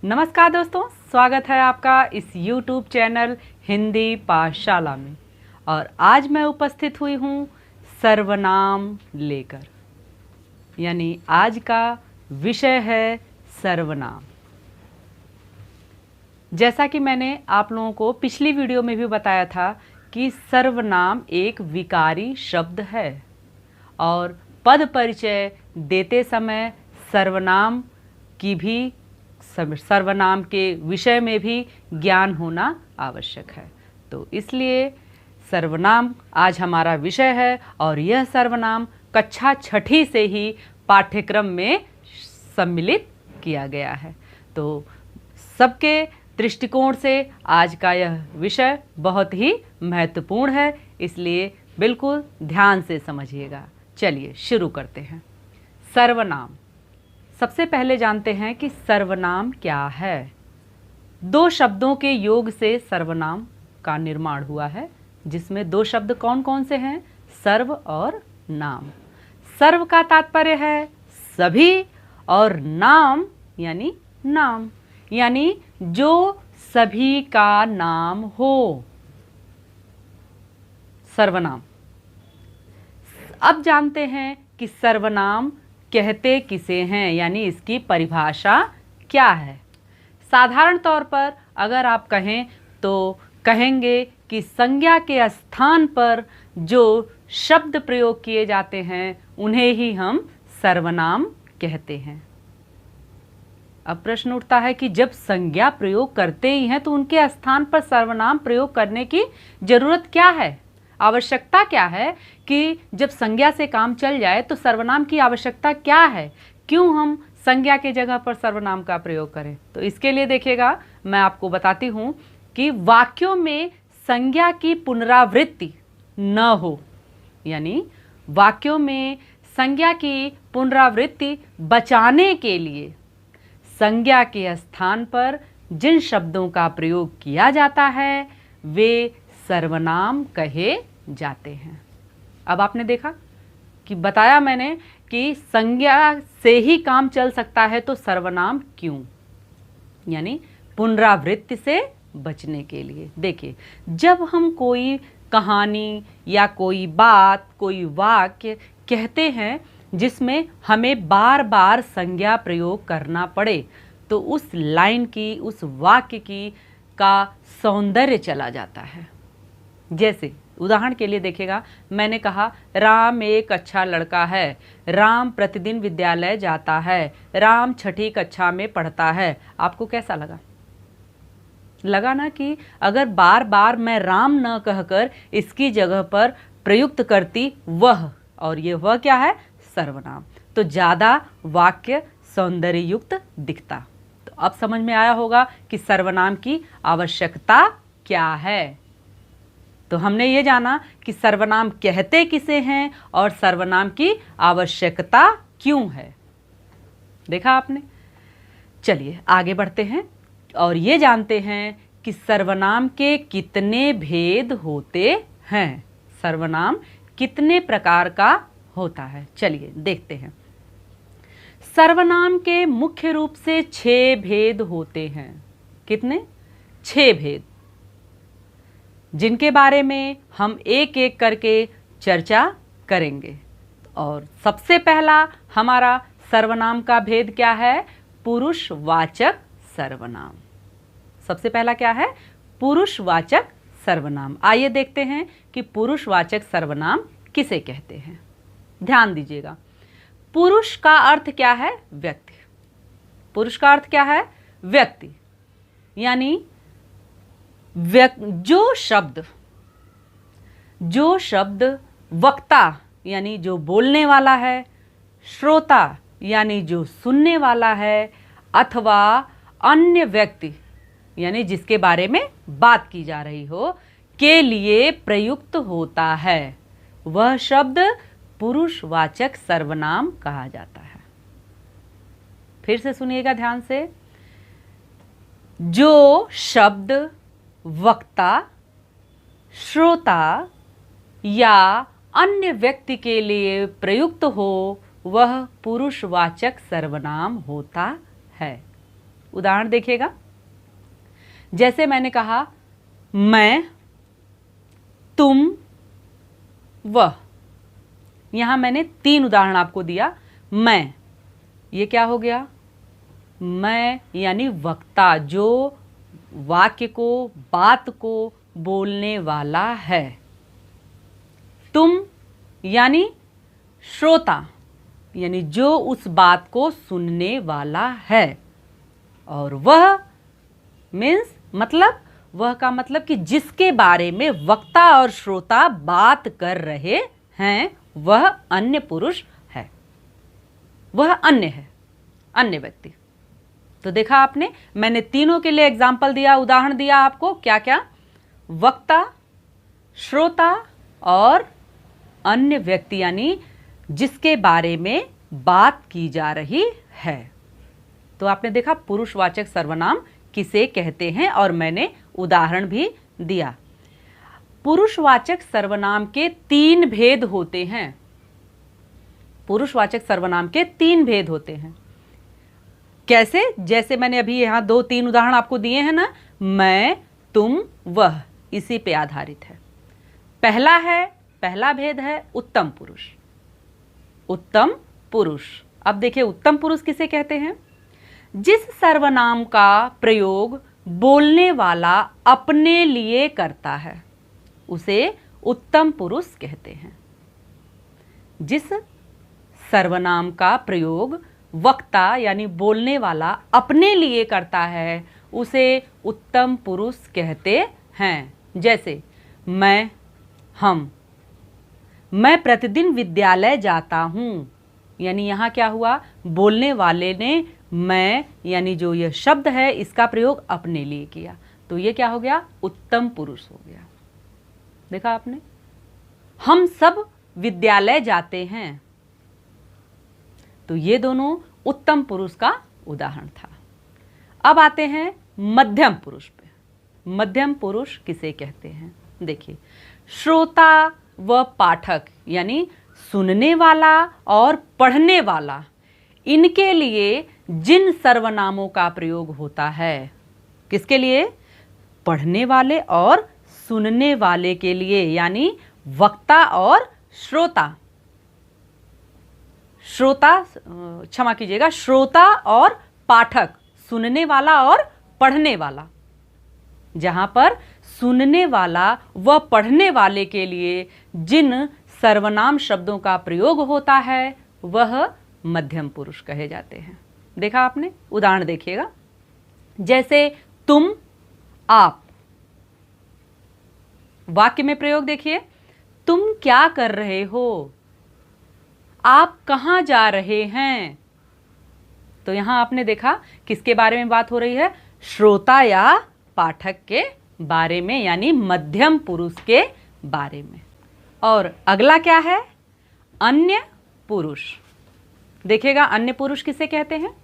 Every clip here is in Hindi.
नमस्कार दोस्तों, स्वागत है आपका इस YouTube चैनल हिंदी पाठशाला में। और आज मैं उपस्थित हुई हूँ सर्वनाम लेकर, यानी आज का विषय है सर्वनाम। जैसा कि मैंने आप लोगों को पिछली वीडियो में भी बताया था कि सर्वनाम एक विकारी शब्द है और पद परिचय देते समय सर्वनाम के विषय में भी ज्ञान होना आवश्यक है। तो इसलिए सर्वनाम आज हमारा विषय है और यह सर्वनाम कक्षा 6ठी से ही पाठ्यक्रम में सम्मिलित किया गया है। तो सबके दृष्टिकोण से आज का यह विषय बहुत ही महत्वपूर्ण है, इसलिए बिल्कुल ध्यान से समझिएगा। चलिए शुरू करते हैं। सर्वनाम, सबसे पहले जानते हैं कि सर्वनाम क्या है। दो शब्दों के योग से सर्वनाम का निर्माण हुआ है, जिसमें दो शब्द कौन कौन से हैं? सर्व और नाम। सर्व का तात्पर्य है सभी और नाम यानी जो सभी का नाम हो, सर्वनाम। अब जानते हैं कि सर्वनाम कहते किसे हैं, यानी इसकी परिभाषा क्या है। साधारण तौर पर अगर आप कहें तो कहेंगे कि संज्ञा के स्थान पर जो शब्द प्रयोग किए जाते हैं उन्हें ही हम सर्वनाम कहते हैं। अब प्रश्न उठता है कि जब संज्ञा प्रयोग करते ही हैं तो उनके स्थान पर सर्वनाम प्रयोग करने की जरूरत क्या है, आवश्यकता क्या है कि जब संज्ञा से काम चल जाए तो सर्वनाम की आवश्यकता क्या है, क्यों हम संज्ञा के जगह पर सर्वनाम का प्रयोग करें। तो इसके लिए देखिएगा, मैं आपको बताती हूँ कि वाक्यों में संज्ञा की पुनरावृत्ति न हो, यानी वाक्यों में संज्ञा की पुनरावृत्ति बचाने के लिए संज्ञा के स्थान पर जिन शब्दों का प्रयोग किया जाता है वे सर्वनाम कहे जाते हैं। अब आपने देखा कि बताया मैंने कि संज्ञा से ही काम चल सकता है, तो सर्वनाम क्यों, यानी पुनरावृत्ति से बचने के लिए। देखिए, जब हम कोई कहानी या कोई बात, कोई वाक्य कहते हैं जिसमें हमें बार बार संज्ञा प्रयोग करना पड़े, तो उस लाइन की, उस वाक्य की का सौंदर्य चला जाता है। जैसे उदाहरण के लिए देखिएगा, मैंने कहा राम एक अच्छा लड़का है, राम प्रतिदिन विद्यालय जाता है, राम 6ठी कक्षा में पढ़ता है। आपको कैसा लगा ना कि अगर बार बार मैं राम न कहकर इसकी जगह पर प्रयुक्त करती वह, और ये वह क्या है? सर्वनाम, तो ज़्यादा वाक्य सौंदर्य युक्त दिखता। तो अब समझ में आया होगा कि सर्वनाम की आवश्यकता क्या है। तो हमने ये जाना कि सर्वनाम कहते किसे हैं और सर्वनाम की आवश्यकता क्यों है। देखा आपने। चलिए आगे बढ़ते हैं और ये जानते हैं कि सर्वनाम के कितने भेद होते हैं, सर्वनाम कितने प्रकार का होता है। चलिए देखते हैं। सर्वनाम के मुख्य रूप से 6 भेद होते हैं। कितने? 6 भेद, जिनके बारे में हम एक एक करके चर्चा करेंगे। और सबसे पहला हमारा सर्वनाम का भेद क्या है? पुरुषवाचक सर्वनाम। सबसे पहला क्या है? पुरुषवाचक सर्वनाम। आइए देखते हैं कि पुरुषवाचक सर्वनाम किसे कहते हैं। ध्यान दीजिएगा, पुरुष का अर्थ क्या है? व्यक्ति। पुरुष का अर्थ क्या है? व्यक्ति, यानी जो शब्द वक्ता यानी जो बोलने वाला है, श्रोता यानी जो सुनने वाला है, अथवा अन्य व्यक्ति यानी जिसके बारे में बात की जा रही हो के लिए प्रयुक्त होता है, वह शब्द पुरुषवाचक सर्वनाम कहा जाता है। फिर से सुनिएगा ध्यान से। जो शब्द वक्ता, श्रोता या अन्य व्यक्ति के लिए प्रयुक्त हो वह पुरुषवाचक सर्वनाम होता है। उदाहरण देखिएगा। जैसे मैंने कहा मैं, तुम, वह। यहां मैंने 3 उदाहरण आपको दिया। मैं, ये क्या हो गया? मैं यानी वक्ता, जो वाक्य को, बात को बोलने वाला है। तुम यानी श्रोता, यानी जो उस बात को सुनने वाला है। और वह मीन्स मतलब, वह का मतलब कि जिसके बारे में वक्ता और श्रोता बात कर रहे हैं, वह अन्य पुरुष है, वह अन्य है, अन्य व्यक्ति। तो देखा आपने, मैंने तीनों के लिए एग्जाम्पल दिया, उदाहरण दिया आपको। क्या क्या? वक्ता, श्रोता और अन्य व्यक्ति, यानी जिसके बारे में बात की जा रही है। तो आपने देखा पुरुषवाचक सर्वनाम किसे कहते हैं, और मैंने उदाहरण भी दिया। पुरुषवाचक सर्वनाम के 3 भेद होते हैं। पुरुषवाचक सर्वनाम के 3 भेद होते हैं। कैसे? जैसे मैंने अभी यहाँ 2-3 उदाहरण आपको दिए हैं ना, मैं, तुम, वह, इसी पे आधारित है। पहला भेद है उत्तम पुरुष। उत्तम पुरुष। अब देखिए उत्तम पुरुष किसे कहते हैं? जिस सर्वनाम का प्रयोग बोलने वाला अपने लिए करता है, उसे उत्तम पुरुष कहते हैं। जिस सर्वनाम का प्रयोग वक्ता यानी बोलने वाला अपने लिए करता है, उसे उत्तम पुरुष कहते हैं। जैसे मैं, हम। मैं प्रतिदिन विद्यालय जाता हूँ, यानी यहाँ क्या हुआ? बोलने वाले ने मैं यानी जो यह शब्द है इसका प्रयोग अपने लिए किया, तो ये क्या हो गया? उत्तम पुरुष हो गया। देखा आपने? हम सब विद्यालय जाते हैं, तो ये दोनों उत्तम पुरुष का उदाहरण था। अब आते हैं मध्यम पुरुष पे। मध्यम पुरुष किसे कहते हैं? देखिए, श्रोता व पाठक यानी सुनने वाला और पढ़ने वाला, इनके लिए जिन सर्वनामों का प्रयोग होता है, किसके लिए? पढ़ने वाले और सुनने वाले के लिए, यानी वक्ता और श्रोता। क्षमा कीजिएगा, श्रोता और पाठक, सुनने वाला और पढ़ने वाला। जहां पर सुनने वाला व पढ़ने वाले के लिए जिन सर्वनाम शब्दों का प्रयोग होता है, वह मध्यम पुरुष कहे जाते हैं। देखा आपने? उदाहरण देखिएगा। जैसे तुम, आप। वाक्य में प्रयोग देखिए, तुम क्या कर रहे हो? आप कहां जा रहे हैं? तो यहां आपने देखा किसके बारे में बात हो रही है? श्रोता या पाठक के बारे में, यानी मध्यम पुरुष के बारे में। और अगला क्या है? अन्य पुरुष। देखिएगा, अन्य पुरुष किसे कहते हैं?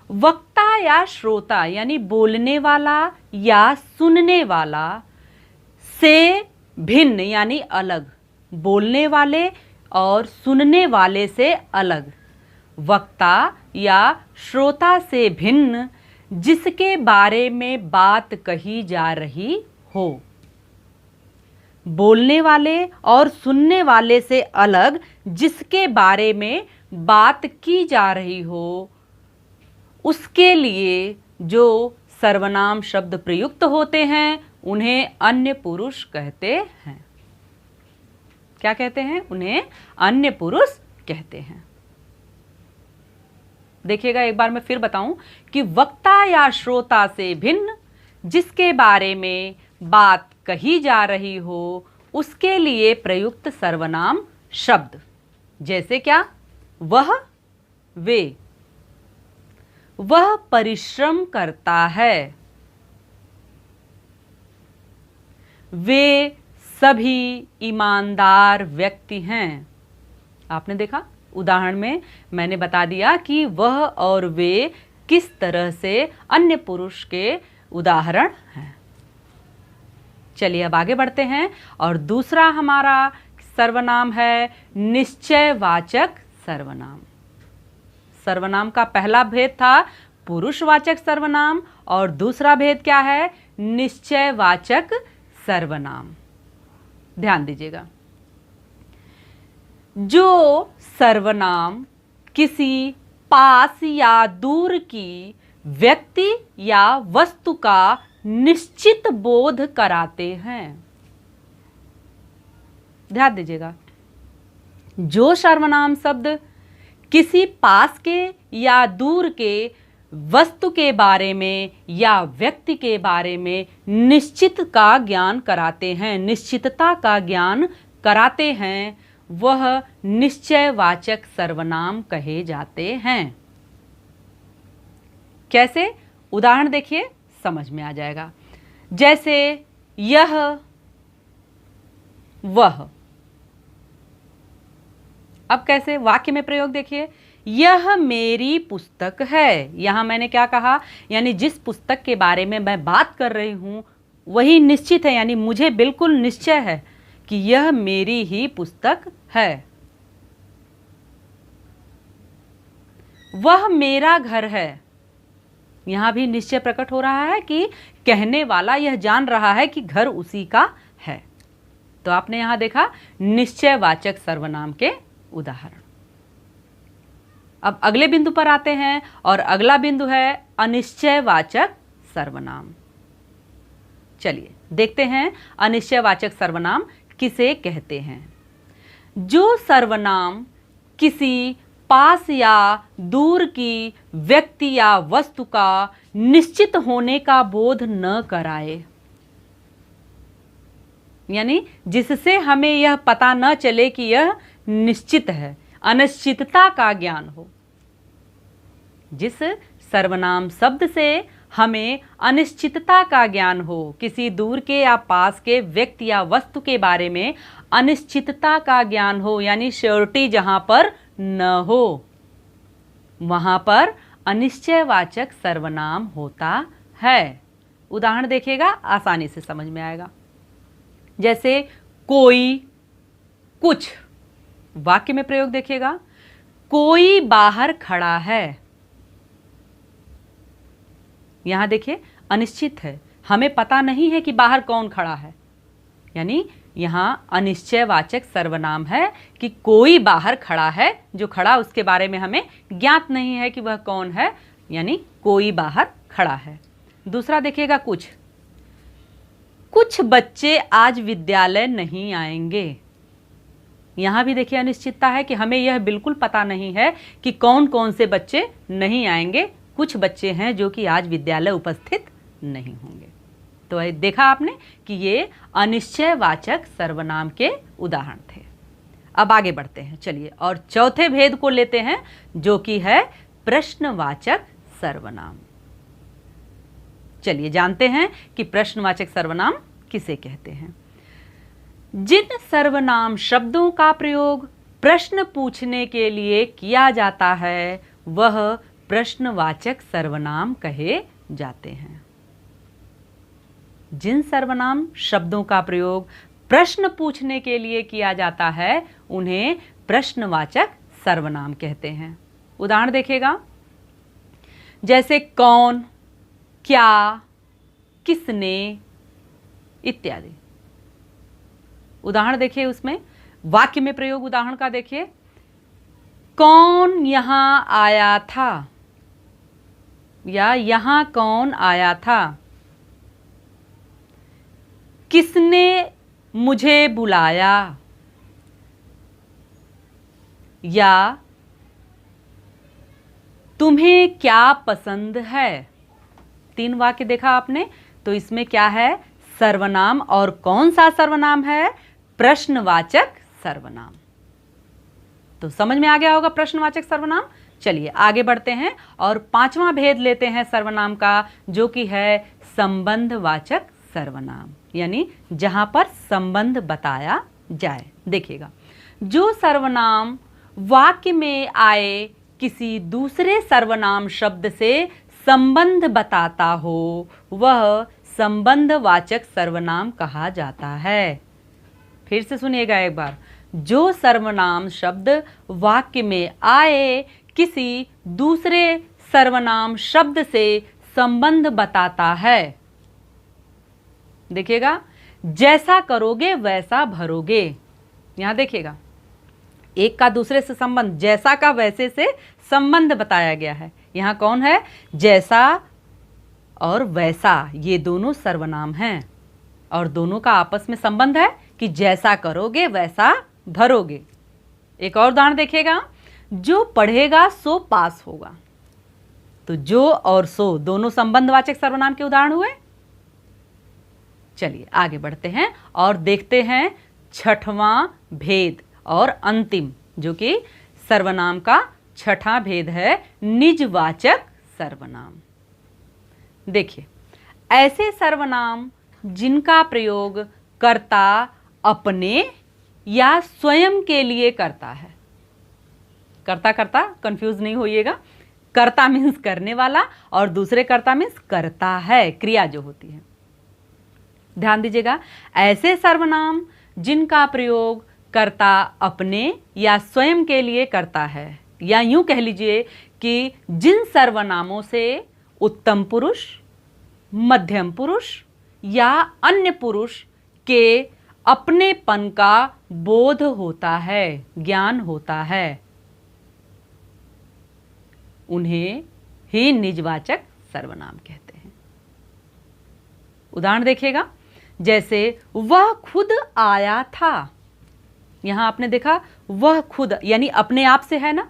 वक्ता या श्रोता यानी बोलने वाला या सुनने वाला से भिन्न यानी अलग, बोलने वाले और सुनने वाले से अलग, वक्ता या श्रोता से भिन्न, जिसके बारे में बात कही जा रही हो। बोलने वाले और सुनने वाले से अलग, जिसके बारे में बात की जा रही हो, उसके लिए जो सर्वनाम शब्द प्रयुक्त होते हैं, उन्हें अन्य पुरुष कहते हैं। क्या कहते हैं? उन्हें अन्य पुरुष कहते हैं। देखिएगा, एक बार मैं फिर बताऊं कि वक्ता या श्रोता से भिन्न, जिसके बारे में बात कही जा रही हो, उसके लिए प्रयुक्त सर्वनाम शब्द। जैसे क्या? वह, वे। वह परिश्रम करता है, वे सभी ईमानदार व्यक्ति हैं। आपने देखा, उदाहरण में मैंने बता दिया कि वह और वे किस तरह से अन्य पुरुष के उदाहरण हैं। चलिए अब आगे बढ़ते हैं, और दूसरा हमारा सर्वनाम है निश्चयवाचक सर्वनाम। सर्वनाम का पहला भेद था पुरुषवाचक सर्वनाम और दूसरा भेद क्या है, निश्चयवाचक सर्वनाम। ध्यान दीजिएगा, जो सर्वनाम किसी पास या दूर की व्यक्ति या वस्तु का निश्चित बोध कराते हैं। ध्यान दीजिएगा, जो सर्वनाम शब्द किसी पास के या दूर के वस्तु के बारे में या व्यक्ति के बारे में निश्चित का ज्ञान कराते हैं, निश्चितता का ज्ञान कराते हैं, वह निश्चयवाचक सर्वनाम कहे जाते हैं। कैसे? उदाहरण देखिए, समझ में आ जाएगा। जैसे यह, वह। अब कैसे? वाक्य में प्रयोग देखिए, यह मेरी पुस्तक है। यहां मैंने क्या कहा, यानी जिस पुस्तक के बारे में मैं बात कर रही हूं वही निश्चित है, यानी मुझे बिल्कुल निश्चय है कि यह मेरी ही पुस्तक है। वह मेरा घर है। यहां भी निश्चय प्रकट हो रहा है कि कहने वाला यह जान रहा है कि घर उसी का है। तो आपने यहां देखा निश्चयवाचक सर्वनाम के उदाहरण। अब अगले बिंदु पर आते हैं और अगला बिंदु है अनिश्चयवाचक सर्वनाम। चलिए देखते हैं अनिश्चयवाचक सर्वनाम किसे कहते हैं। जो सर्वनाम किसी पास या दूर की व्यक्ति या वस्तु का निश्चित होने का बोध न कराए, यानी जिससे हमें यह पता न चले कि यह निश्चित है, अनिश्चितता का ज्ञान हो। जिस सर्वनाम शब्द से हमें अनिश्चितता का ज्ञान हो, किसी दूर के या पास के व्यक्ति या वस्तु के बारे में अनिश्चितता का ज्ञान हो, यानी श्योरिटी जहां पर न हो, वहां पर अनिश्चयवाचक सर्वनाम होता है। उदाहरण देखिएगा, आसानी से समझ में आएगा। जैसे कोई, कुछ। वाक्य में प्रयोग देखिएगा, कोई बाहर खड़ा है। यहां देखिए अनिश्चित है, हमें पता नहीं है कि बाहर कौन खड़ा है, यानी यहां अनिश्चयवाचक सर्वनाम है कि कोई बाहर खड़ा है, जो खड़ा उसके बारे में हमें ज्ञात नहीं है कि वह कौन है, यानी कोई बाहर खड़ा है। दूसरा देखिएगा, कुछ बच्चे आज विद्यालय नहीं आएंगे। यहां भी देखिए अनिश्चितता है कि हमें यह बिल्कुल पता नहीं है कि कौन कौन से बच्चे नहीं आएंगे। कुछ बच्चे हैं जो कि आज विद्यालय उपस्थित नहीं होंगे। तो देखा आपने कि ये अनिश्चयवाचक सर्वनाम के उदाहरण थे। अब आगे बढ़ते हैं, चलिए, और चौथे भेद को लेते हैं, जो कि है प्रश्नवाचक सर्वनाम। चलिए जानते हैं कि प्रश्नवाचक सर्वनाम किसे कहते हैं। जिन सर्वनाम शब्दों का प्रयोग प्रश्न पूछने के लिए किया जाता है, वह प्रश्नवाचक सर्वनाम कहे जाते हैं। जिन सर्वनाम शब्दों का प्रयोग प्रश्न पूछने के लिए किया जाता है, उन्हें प्रश्नवाचक सर्वनाम कहते हैं। उदाहरण देखिएगा, जैसे कौन, क्या, किसने इत्यादि। उदाहरण देखिए, उसमें वाक्य में प्रयोग उदाहरण का देखिए, कौन यहां आया था, या यहां कौन आया था, किसने मुझे बुलाया, या तुम्हें क्या पसंद है। 3 वाक्य देखा आपने, तो इसमें क्या है, सर्वनाम, और कौन सा सर्वनाम है, प्रश्नवाचक सर्वनाम। तो समझ में आ गया होगा प्रश्नवाचक सर्वनाम। चलिए आगे बढ़ते हैं और 5वां भेद लेते हैं सर्वनाम का, जो कि है संबंधवाचक सर्वनाम, यानी जहां पर संबंध बताया जाए। देखिएगा, जो सर्वनाम वाक्य में आए किसी दूसरे सर्वनाम शब्द से संबंध बताता हो, वह संबंधवाचक सर्वनाम कहा जाता है। फिर से सुनिएगा एक बार, जो सर्वनाम शब्द वाक्य में आए किसी दूसरे सर्वनाम शब्द से संबंध बताता है। देखिएगा, जैसा करोगे वैसा भरोगे। यहां देखिएगा, एक का दूसरे से संबंध, जैसा का वैसे से संबंध बताया गया है। यहां कौन है? जैसा और वैसा, ये दोनों सर्वनाम हैं और दोनों का आपस में संबंध है कि जैसा करोगे वैसा भरोगे। एक और उदाहरण देखिएगा, जो पढ़ेगा सो पास होगा। तो जो और सो दोनों संबंधवाचक सर्वनाम के उदाहरण हुए। चलिए आगे बढ़ते हैं और देखते हैं छठवां भेद और अंतिम, जो कि सर्वनाम का छठा भेद है, निजवाचक सर्वनाम। देखिए, ऐसे सर्वनाम जिनका प्रयोग कर्ता अपने या स्वयं के लिए करता है। कर्ता कर्ता कंफ्यूज नहीं होइएगा। कर्ता मीन्स करने वाला और दूसरे कर्ता मीन्स करता है, क्रिया जो होती है। ध्यान दीजिएगा, ऐसे सर्वनाम जिनका प्रयोग कर्ता अपने या स्वयं के लिए करता है, या यूं कह लीजिए कि जिन सर्वनामों से उत्तम पुरुष, मध्यम पुरुष या अन्य पुरुष के अपनेपन का बोध होता है, ज्ञान होता है, उन्हें ही निजवाचक सर्वनाम कहते हैं। उदाहरण देखिएगा, जैसे वह खुद आया था। यहां आपने देखा, वह खुद यानी अपने आप से है ना,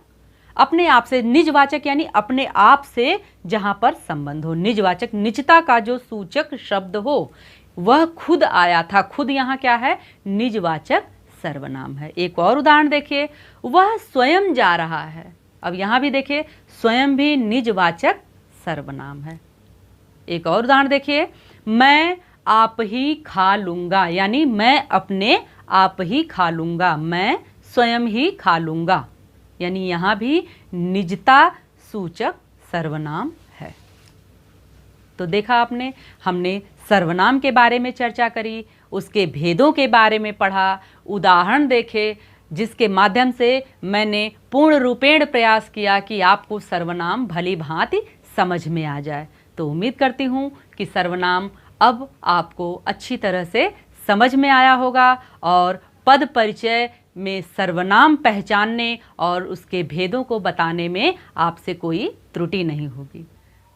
अपने आप से। निजवाचक यानी अपने आप से जहां पर संबंध हो, निजवाचक निजता का जो सूचक शब्द हो। वह खुद आया था, खुद यहां क्या है? निजवाचक सर्वनाम है। एक और उदाहरण देखिए, वह स्वयं जा रहा है। अब यहां भी देखिए, स्वयं भी निजवाचक सर्वनाम है। एक और उदाहरण देखिए, मैं आप ही खा लूंगा, यानी मैं अपने आप ही खा लूंगा, मैं स्वयं ही खा लूंगा, यानी यहां भी निजता सूचक सर्वनाम है। तो देखा आपने, हमने सर्वनाम के बारे में चर्चा करी, उसके भेदों के बारे में पढ़ा, उदाहरण देखे, जिसके माध्यम से मैंने पूर्ण रूपेण प्रयास किया कि आपको सर्वनाम भली भांति समझ में आ जाए। तो उम्मीद करती हूँ कि सर्वनाम अब आपको अच्छी तरह से समझ में आया होगा और पद परिचय में सर्वनाम पहचानने और उसके भेदों को बताने में आपसे कोई त्रुटि नहीं होगी।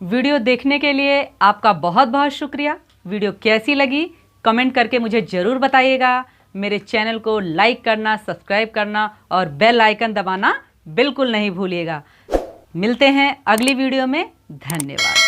वीडियो देखने के लिए आपका बहुत बहुत शुक्रिया। वीडियो कैसी लगी कमेंट करके मुझे ज़रूर बताइएगा। मेरे चैनल को लाइक करना, सब्सक्राइब करना और बेल आइकन दबाना बिल्कुल नहीं भूलिएगा। मिलते हैं अगली वीडियो में। धन्यवाद।